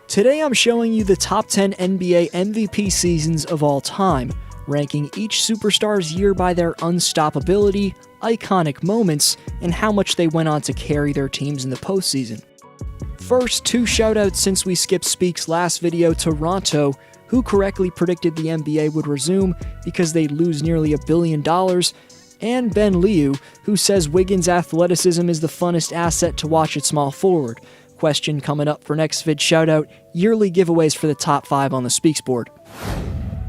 Today I'm showing you the top 10 NBA MVP seasons of all time, ranking each superstar's year by their unstoppability, iconic moments, and how much they went on to carry their teams in the postseason. First, two shoutouts since we skipped Speak's last video: Toronto, who correctly predicted the NBA would resume because they'd lose nearly $1 billion, and Ben Liu, who says Wiggins' athleticism is the funnest asset to watch at small forward. Question coming up for next vid shoutout: yearly giveaways for the top 5 on the Speaks board.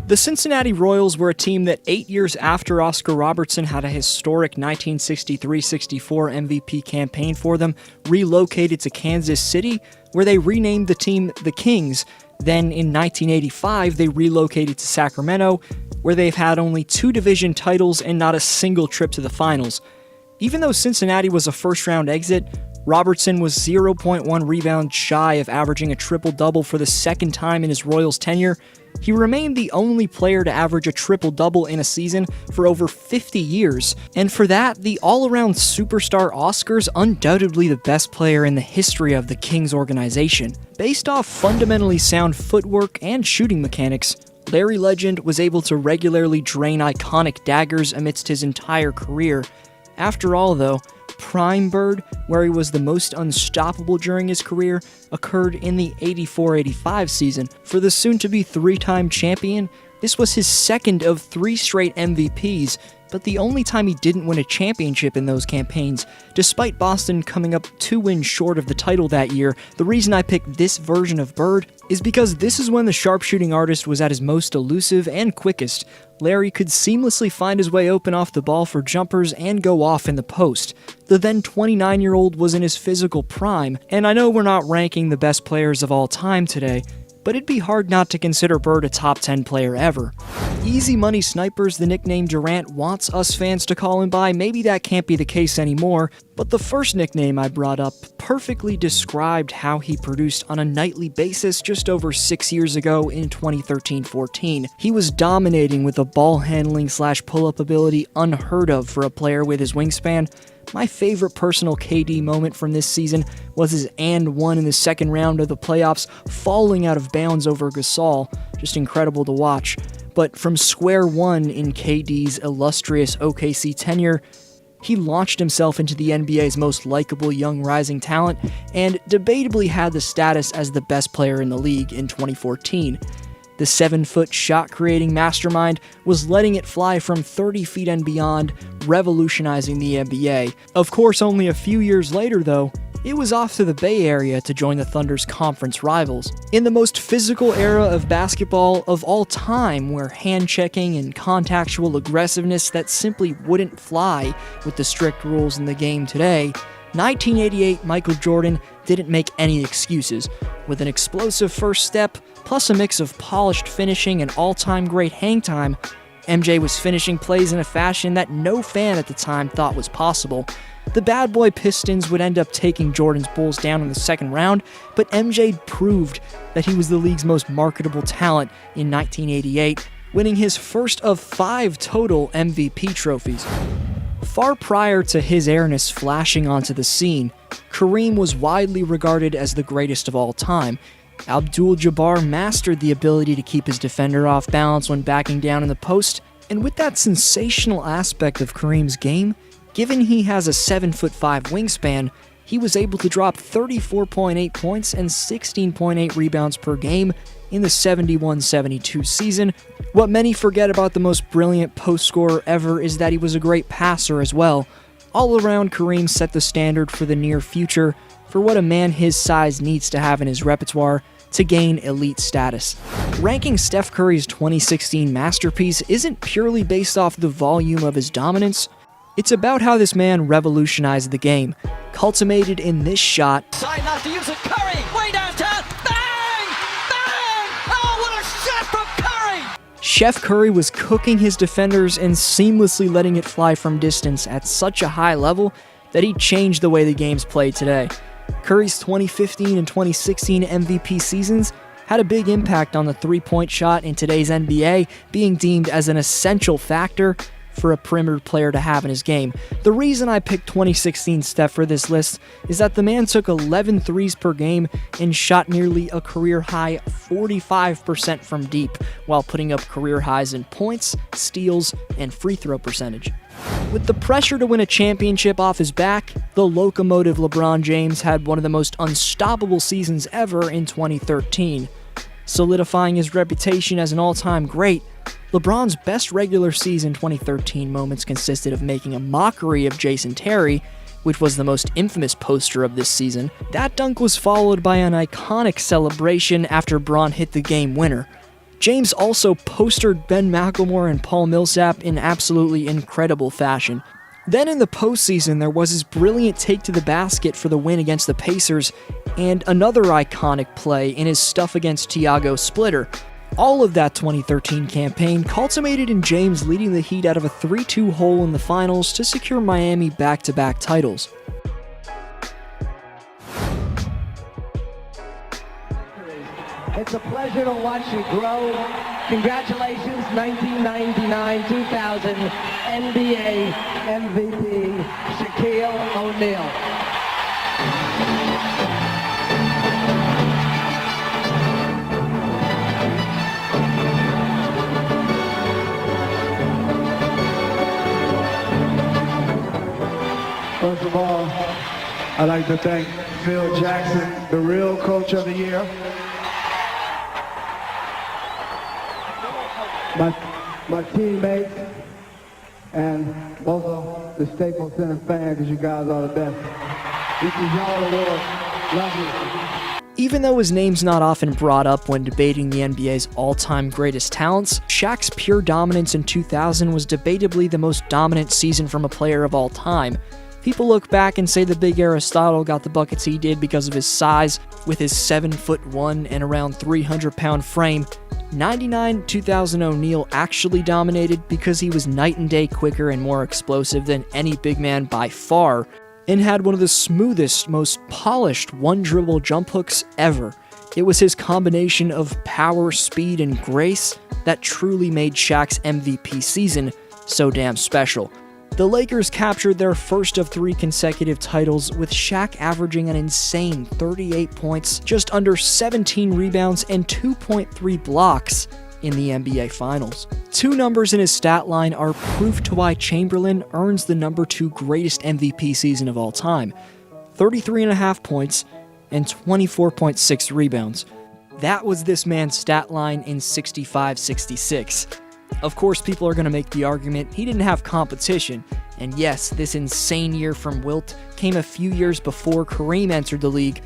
The Cincinnati Royals were a team that 8 years after Oscar Robertson had a historic 1963-64 MVP campaign for them, relocated to Kansas City, where they renamed the team the Kings. Then in 1985, they relocated to Sacramento, where they've had only 2 division titles and not a single trip to the finals. Even though Cincinnati was a first-round exit, Robertson was 0.1 rebounds shy of averaging a triple-double for the second time in his Royals tenure. He remained the only player to average a triple-double in a season for over 50 years, and for that, the all-around superstar Oscar's undoubtedly the best player in the history of the Kings organization. Based off fundamentally sound footwork and shooting mechanics, Larry Legend was able to regularly drain iconic daggers amidst his entire career. After all, though, Prime Bird, where he was the most unstoppable during his career, occurred in the 84-85 season. For the soon-to-be 3-time champion, this was his second of 3 straight MVPs, but the only time he didn't win a championship in those campaigns. Despite Boston coming up 2 wins short of the title that year, the reason I picked this version of Bird is because this is when the sharpshooting artist was at his most elusive and quickest. Larry could seamlessly find his way open off the ball for jumpers and go off in the post. The then 29-year-old was in his physical prime, and I know we're not ranking the best players of all time today, but it'd be hard not to consider Bird a top 10 player ever. Easy Money Snipers, the nickname Durant wants us fans to call him by, maybe that can't be the case anymore, but the first nickname I brought up perfectly described how he produced on a nightly basis just over 6 years ago in 2013-14. He was dominating with a ball handling / pull-up ability unheard of for a player with his wingspan. My favorite personal KD moment from this season was his and one in the second round of the playoffs, falling out of bounds over Gasol. Just incredible to watch. But from square one in KD's illustrious OKC tenure, he launched himself into the NBA's most likable young rising talent, and debatably had the status as the best player in the league in 2014. The 7-foot shot-creating mastermind was letting it fly from 30 feet and beyond, revolutionizing the NBA. Of course, only a few years later, though, it was off to the Bay Area to join the Thunder's conference rivals. In the most physical era of basketball of all time, where hand-checking and contactual aggressiveness that simply wouldn't fly with the strict rules in the game today, 1988 Michael Jordan didn't make any excuses. With an explosive first step, plus a mix of polished finishing and all-time great hang time, MJ was finishing plays in a fashion that no fan at the time thought was possible. The bad boy Pistons would end up taking Jordan's Bulls down in the second round, but MJ proved that he was the league's most marketable talent in 1988, winning his first of 5 total MVP trophies. Far prior to his airness flashing onto the scene, Kareem was widely regarded as the greatest of all time. Abdul-Jabbar mastered the ability to keep his defender off balance when backing down in the post, and with that sensational aspect of Kareem's game, given he has a 7'5" wingspan, he was able to drop 34.8 points and 16.8 rebounds per game in the 71-72 season. What many forget about the most brilliant post scorer ever is that he was a great passer as well. All around, Kareem set the standard for the near future for what a man his size needs to have in his repertoire to gain elite status. Ranking Steph Curry's 2016 masterpiece isn't purely based off the volume of his dominance. It's about how this man revolutionized the game, culminated in this shot. Trying not to use it, Curry, way downtown, bang! Bang! Oh, what a shot from Curry! Chef Curry was cooking his defenders and seamlessly letting it fly from distance at such a high level that he changed the way the game's played today. Curry's 2015 and 2016 MVP seasons had a big impact on the three-point shot in today's NBA, being deemed as an essential factor for a perimeter player to have in his game. The reason I picked 2016 Steph for this list is that the man took 11 threes per game and shot nearly a career-high 45% from deep, while putting up career highs in points, steals, and free throw percentage. With the pressure to win a championship off his back, the locomotive LeBron James had one of the most unstoppable seasons ever in 2013. Solidifying his reputation as an all-time great, LeBron's best regular season 2013 moments consisted of making a mockery of Jason Terry, which was the most infamous poster of this season. That dunk was followed by an iconic celebration after Bron hit the game winner. James also postered Ben McLemore and Paul Millsap in absolutely incredible fashion. Then in the postseason, there was his brilliant take to the basket for the win against the Pacers, and another iconic play in his stuff against Tiago Splitter. All of that 2013 campaign culminated in James leading the Heat out of a 3-2 hole in the finals to secure Miami back-to-back titles. It's a pleasure to watch you grow. Congratulations, 1999-2000 NBA MVP, Shaquille O'Neal. First of all, I'd like to thank Phil Jackson, the real coach of the year. My teammates, and also the Staples Center fans, because you guys are the best. This is y'all award. Love you. Even though his name's not often brought up when debating the NBA's all-time greatest talents, Shaq's pure dominance in 2000 was debatably the most dominant season from a player of all time. People look back and say the big Aristotle got the buckets he did because of his size, with his 7'1" and around 300-pound frame. 99-2000 O'Neal actually dominated because he was night and day quicker and more explosive than any big man by far, and had one of the smoothest, most polished one-dribble jump hooks ever. It was his combination of power, speed, and grace that truly made Shaq's MVP season so damn special. The Lakers captured their first of 3 consecutive titles, with Shaq averaging an insane 38 points, just under 17 rebounds, and 2.3 blocks in the NBA Finals. 2 numbers in his stat line are proof to why Chamberlain earns the number 2 greatest MVP season of all time: 33.5 points and 24.6 rebounds. That was this man's stat line in 65-66. Of course, people are going to make the argument he didn't have competition, and yes, this insane year from Wilt came a few years before Kareem entered the league,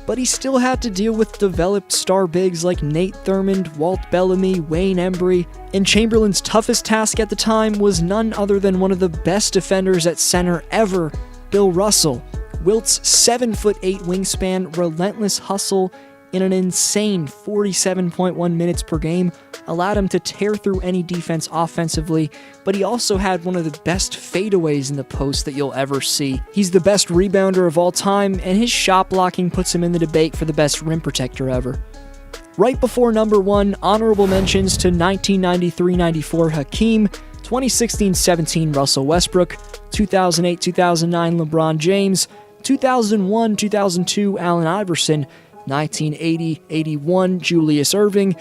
but he still had to deal with developed star bigs like Nate Thurmond, Walt Bellamy, Wayne Embry, and Chamberlain's toughest task at the time was none other than one of the best defenders at center ever, Bill Russell. Wilt's 7'8" wingspan, relentless hustle, in an insane 47.1 minutes per game allowed him to tear through any defense offensively, but he also had one of the best fadeaways in the post that you'll ever see. He's the best rebounder of all time, and his shot blocking puts him in the debate for the best rim protector ever. Right before number 1, honorable mentions to 1993-94 Hakeem, 2016-17 Russell Westbrook, 2008-2009 LeBron James, 2001-2002 Allen Iverson, 1980-81 Julius Erving,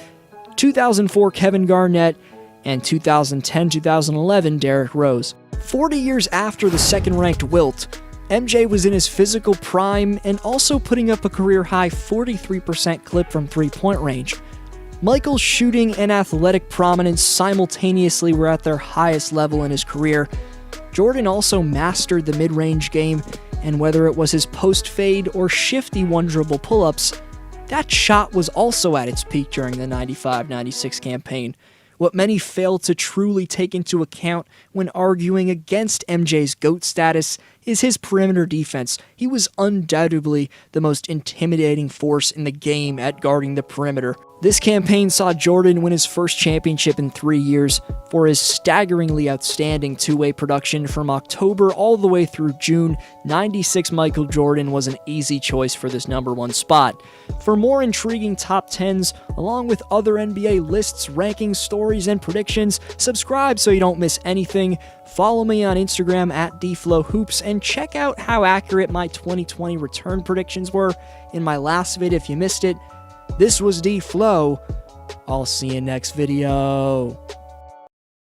2004 Kevin Garnett, and 2010-2011 Derrick Rose. 40 years after the second-ranked Wilt, MJ was in his physical prime and also putting up a career-high 43% clip from three-point range. Michael's shooting and athletic prominence simultaneously were at their highest level in his career. Jordan also mastered the mid-range game, and whether it was his post-fade or shifty one-dribble pull-ups, that shot was also at its peak during the 95-96 campaign. What many fail to truly take into account when arguing against MJ's GOAT status is his perimeter defense. He was undoubtedly the most intimidating force in the game at guarding the perimeter. This campaign saw Jordan win his first championship in 3 years for his staggeringly outstanding two-way production from October all the way through June. 96 Michael Jordan was an easy choice for this number 1 spot. For more intriguing top 10s, along with other NBA lists, rankings, stories, and predictions, subscribe so you don't miss anything. Follow me on Instagram at DFlowHoops and check out how accurate my 2020 return predictions were in my last vid if you missed it. This was D-Flow. I'll see you next video.